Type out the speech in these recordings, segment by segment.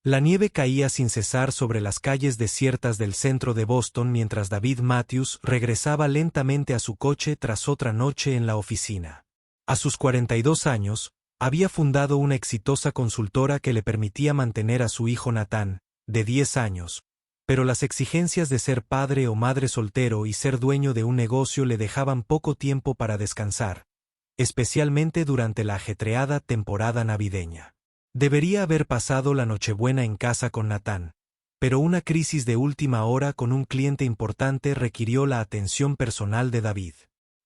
La nieve caía sin cesar sobre las calles desiertas del centro de Boston mientras David Matthews regresaba lentamente a su coche tras otra noche en la oficina. A sus 42 años, había fundado una exitosa consultora que le permitía mantener a su hijo Nathan, de 10 años, pero las exigencias de ser padre o madre soltero y ser dueño de un negocio le dejaban poco tiempo para descansar, especialmente durante la ajetreada temporada navideña. Debería haber pasado la Nochebuena en casa con Nathan, pero una crisis de última hora con un cliente importante requirió la atención personal de David.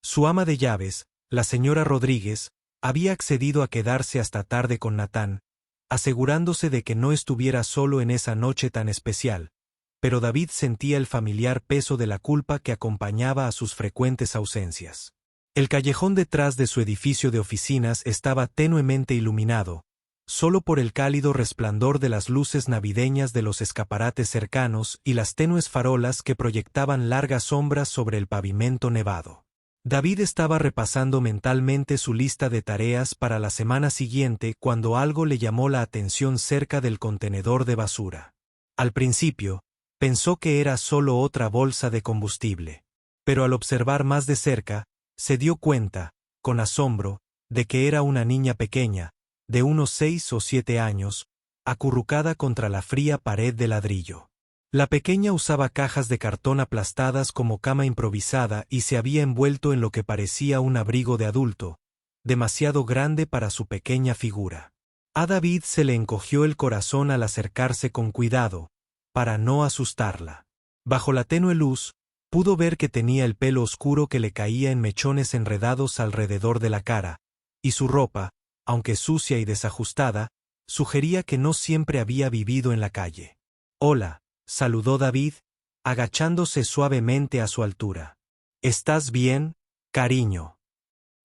Su ama de llaves, la señora Rodríguez, había accedido a quedarse hasta tarde con Nathan, asegurándose de que no estuviera solo en esa noche tan especial, pero David sentía el familiar peso de la culpa que acompañaba a sus frecuentes ausencias. El callejón detrás de su edificio de oficinas estaba tenuemente iluminado, solo por el cálido resplandor de las luces navideñas de los escaparates cercanos y las tenues farolas que proyectaban largas sombras sobre el pavimento nevado. David estaba repasando mentalmente su lista de tareas para la semana siguiente cuando algo le llamó la atención cerca del contenedor de basura. Al principio, pensó que era solo otra bolsa de combustible, pero al observar más de cerca, se dio cuenta, con asombro, de que era una niña pequeña, de unos 6 o 7 años, acurrucada contra la fría pared de ladrillo. La pequeña usaba cajas de cartón aplastadas como cama improvisada y se había envuelto en lo que parecía un abrigo de adulto, demasiado grande para su pequeña figura. A David se le encogió el corazón al acercarse con cuidado, para no asustarla. Bajo la tenue luz, pudo ver que tenía el pelo oscuro que le caía en mechones enredados alrededor de la cara, y su ropa, aunque sucia y desajustada, sugería que no siempre había vivido en la calle. «Hola», saludó David, agachándose suavemente a su altura. «¿Estás bien, cariño?»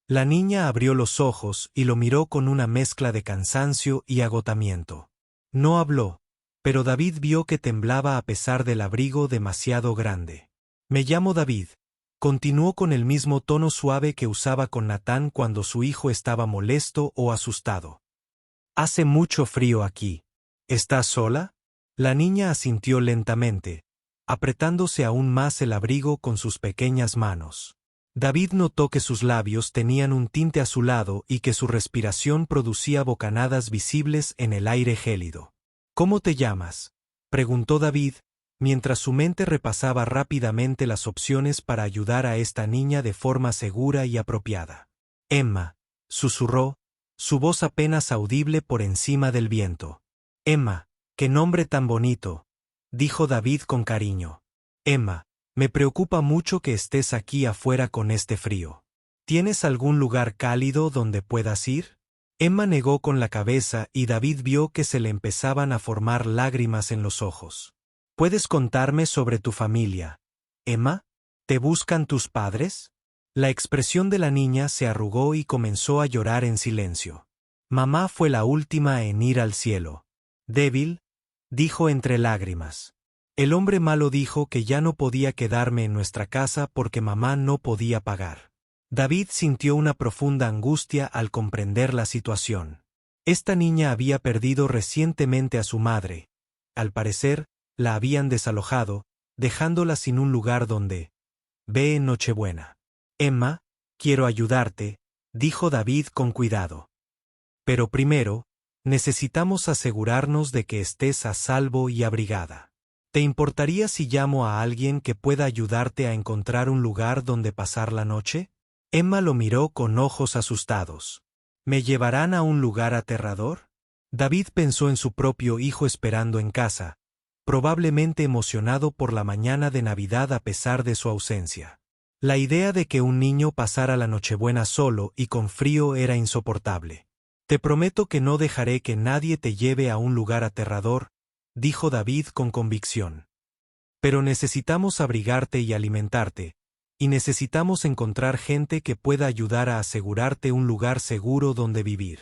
La niña abrió los ojos y lo miró con una mezcla de cansancio y agotamiento. No habló, pero David vio que temblaba a pesar del abrigo demasiado grande. «Me llamo David», continuó con el mismo tono suave que usaba con Nathan cuando su hijo estaba molesto o asustado. «Hace mucho frío aquí. ¿Estás sola?» La niña asintió lentamente, apretándose aún más el abrigo con sus pequeñas manos. David notó que sus labios tenían un tinte azulado y que su respiración producía bocanadas visibles en el aire gélido. «¿Cómo te llamas?», preguntó David, mientras su mente repasaba rápidamente las opciones para ayudar a esta niña de forma segura y apropiada. «Emma», susurró, su voz apenas audible por encima del viento. «Emma, qué nombre tan bonito», dijo David con cariño. «Emma, me preocupa mucho que estés aquí afuera con este frío. ¿Tienes algún lugar cálido donde puedas ir?». Emma negó con la cabeza y David vio que se le empezaban a formar lágrimas en los ojos. «¿Puedes contarme sobre tu familia, Emma? ¿Te buscan tus padres?». La expresión de la niña se arrugó y comenzó a llorar en silencio. «Mamá fue la última en ir al cielo. Débil», dijo entre lágrimas. «El hombre malo dijo que ya no podía quedarme en nuestra casa porque mamá no podía pagar». David sintió una profunda angustia al comprender la situación. Esta niña había perdido recientemente a su madre. Al parecer, la habían desalojado, dejándola sin un lugar donde. «Ve en Nochebuena». «Emma, quiero ayudarte», dijo David con cuidado. «Pero primero, necesitamos asegurarnos de que estés a salvo y abrigada. ¿Te importaría si llamo a alguien que pueda ayudarte a encontrar un lugar donde pasar la noche?». Emma lo miró con ojos asustados. «¿Me llevarán a un lugar aterrador?». David pensó en su propio hijo esperando en casa, probablemente emocionado por la mañana de Navidad a pesar de su ausencia. La idea de que un niño pasara la Nochebuena solo y con frío era insoportable. «Te prometo que no dejaré que nadie te lleve a un lugar aterrador», dijo David con convicción. «Pero necesitamos abrigarte y alimentarte, y necesitamos encontrar gente que pueda ayudar a asegurarte un lugar seguro donde vivir».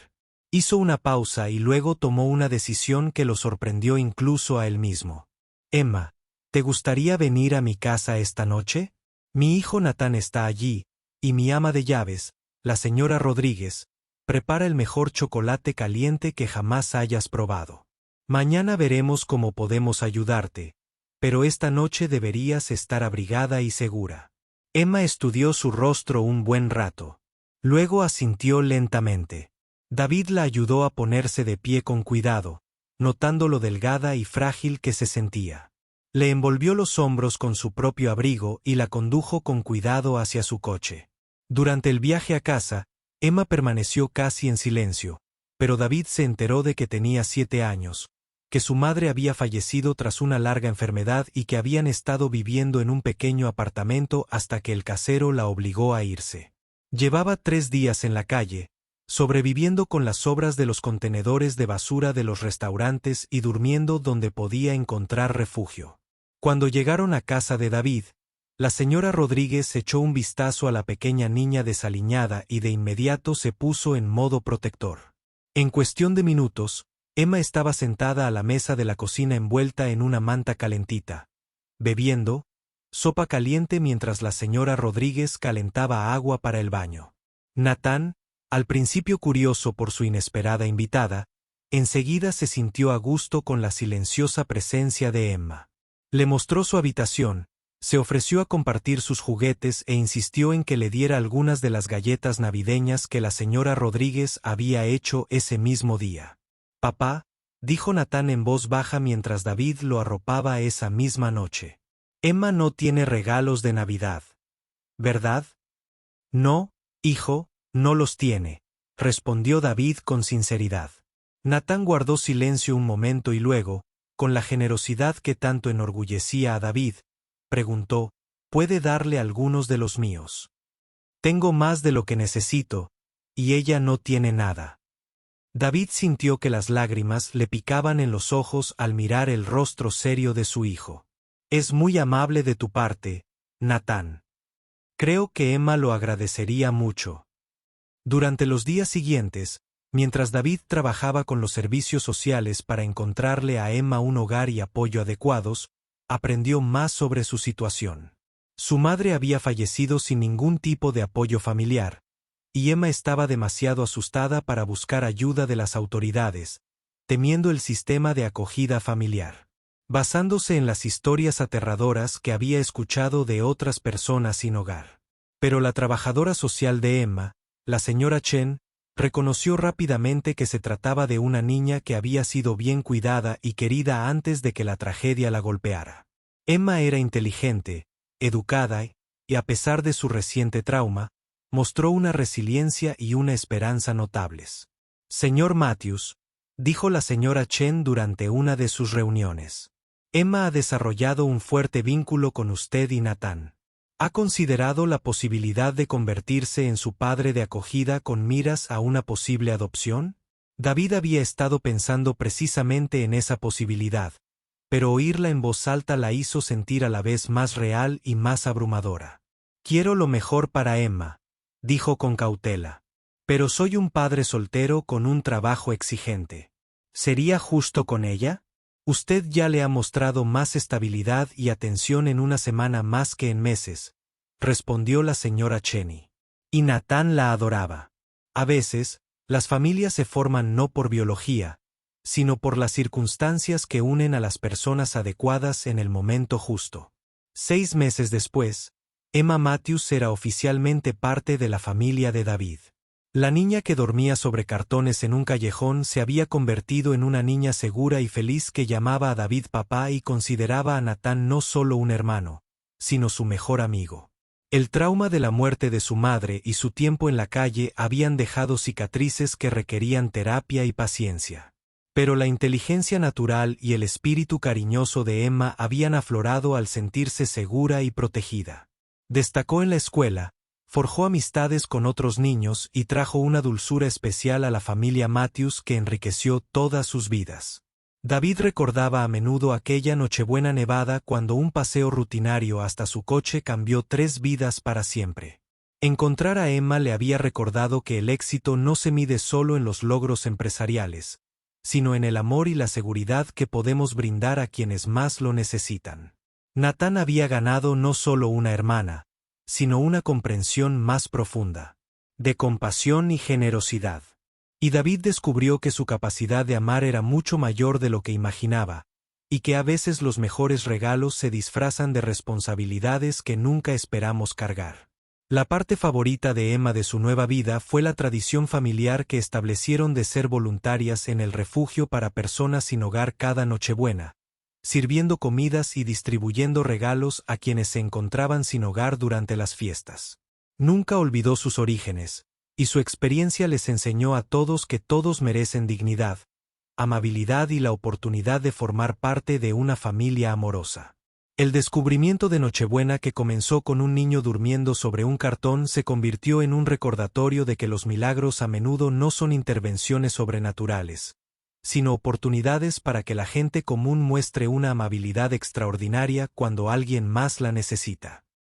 Hizo una pausa y luego tomó una decisión que lo sorprendió incluso a él mismo. «Emma, ¿te gustaría venir a mi casa esta noche? Mi hijo Nathan está allí, y mi ama de llaves, la señora Rodríguez, prepara el mejor chocolate caliente que jamás hayas probado». Mañana veremos cómo podemos ayudarte, pero esta noche deberías estar abrigada y segura. Emma estudió su rostro un buen rato. Luego asintió lentamente. David la ayudó a ponerse de pie con cuidado, notando lo delgada y frágil que se sentía. Le envolvió los hombros con su propio abrigo y la condujo con cuidado hacia su coche. Durante el viaje a casa, Emma permaneció casi en silencio, pero David se enteró de que tenía 7 años, que su madre había fallecido tras una larga enfermedad y que habían estado viviendo en un pequeño apartamento hasta que el casero la obligó a irse. Llevaba 3 días en la calle, sobreviviendo con las sobras de los contenedores de basura de los restaurantes y durmiendo donde podía encontrar refugio. Cuando llegaron a casa de David, la señora Rodríguez echó un vistazo a la pequeña niña desaliñada y de inmediato se puso en modo protector. En cuestión de minutos, Emma estaba sentada a la mesa de la cocina envuelta en una manta calentita, bebiendo sopa caliente mientras la señora Rodríguez calentaba agua para el baño. Natán, al principio curioso por su inesperada invitada, enseguida se sintió a gusto con la silenciosa presencia de Emma. Le mostró su habitación, se ofreció a compartir sus juguetes e insistió en que le diera algunas de las galletas navideñas que la señora Rodríguez había hecho ese mismo día. «Papá», dijo Natán en voz baja mientras David lo arropaba esa misma noche. «Emma no tiene regalos de Navidad, ¿verdad?» «No, hijo, no los tiene», respondió David con sinceridad. Natán guardó silencio un momento y luego, con la generosidad que tanto enorgullecía a David, preguntó, «¿Puede darle algunos de los míos? Tengo más de lo que necesito, y ella no tiene nada». David sintió que las lágrimas le picaban en los ojos al mirar el rostro serio de su hijo. «Es muy amable de tu parte, Natán. Creo que Emma lo agradecería mucho». Durante los días siguientes, mientras David trabajaba con los servicios sociales para encontrarle a Emma un hogar y apoyo adecuados, aprendió más sobre su situación. Su madre había fallecido sin ningún tipo de apoyo familiar, y Emma estaba demasiado asustada para buscar ayuda de las autoridades, temiendo el sistema de acogida familiar. Basándose en las historias aterradoras que había escuchado de otras personas sin hogar. Pero la trabajadora social de Emma, la señora Chen, reconoció rápidamente que se trataba de una niña que había sido bien cuidada y querida antes de que la tragedia la golpeara. Emma era inteligente, educada y, a pesar de su reciente trauma, mostró una resiliencia y una esperanza notables. «Señor Matthews», dijo la señora Chen durante una de sus reuniones, «Emma ha desarrollado un fuerte vínculo con usted y Natán. ¿Ha considerado la posibilidad de convertirse en su padre de acogida con miras a una posible adopción?» David había estado pensando precisamente en esa posibilidad, pero oírla en voz alta la hizo sentir a la vez más real y más abrumadora. «Quiero lo mejor para Emma», dijo con cautela, «pero soy un padre soltero con un trabajo exigente. ¿Sería justo con ella? Usted ya le ha mostrado más estabilidad y atención en una semana más que en meses», respondió la señora Cheney. Y Natán la adoraba. A veces, las familias se forman no por biología, sino por las circunstancias que unen a las personas adecuadas en el momento justo. 6 meses después, Emma Matthews era oficialmente parte de la familia de David. La niña que dormía sobre cartones en un callejón se había convertido en una niña segura y feliz que llamaba a David papá y consideraba a Natán no solo un hermano, sino su mejor amigo. El trauma de la muerte de su madre y su tiempo en la calle habían dejado cicatrices que requerían terapia y paciencia. Pero la inteligencia natural y el espíritu cariñoso de Emma habían aflorado al sentirse segura y protegida. Destacó en la escuela, forjó amistades con otros niños y trajo una dulzura especial a la familia Matthews que enriqueció todas sus vidas. David recordaba a menudo aquella Nochebuena nevada cuando un paseo rutinario hasta su coche cambió 3 vidas para siempre. Encontrar a Emma le había recordado que el éxito no se mide solo en los logros empresariales, sino en el amor y la seguridad que podemos brindar a quienes más lo necesitan. Natán había ganado no solo una hermana, sino una comprensión más profunda, de compasión y generosidad. Y David descubrió que su capacidad de amar era mucho mayor de lo que imaginaba, y que a veces los mejores regalos se disfrazan de responsabilidades que nunca esperamos cargar. La parte favorita de Emma de su nueva vida fue la tradición familiar que establecieron de ser voluntarias en el refugio para personas sin hogar cada Nochebuena, sirviendo comidas y distribuyendo regalos a quienes se encontraban sin hogar durante las fiestas. Nunca olvidó sus orígenes, y su experiencia les enseñó a todos que todos merecen dignidad, amabilidad y la oportunidad de formar parte de una familia amorosa. El descubrimiento de Nochebuena, que comenzó con un niño durmiendo sobre un cartón, se convirtió en un recordatorio de que los milagros a menudo no son intervenciones sobrenaturales, sino oportunidades para que la gente común muestre una amabilidad extraordinaria cuando alguien más la necesita.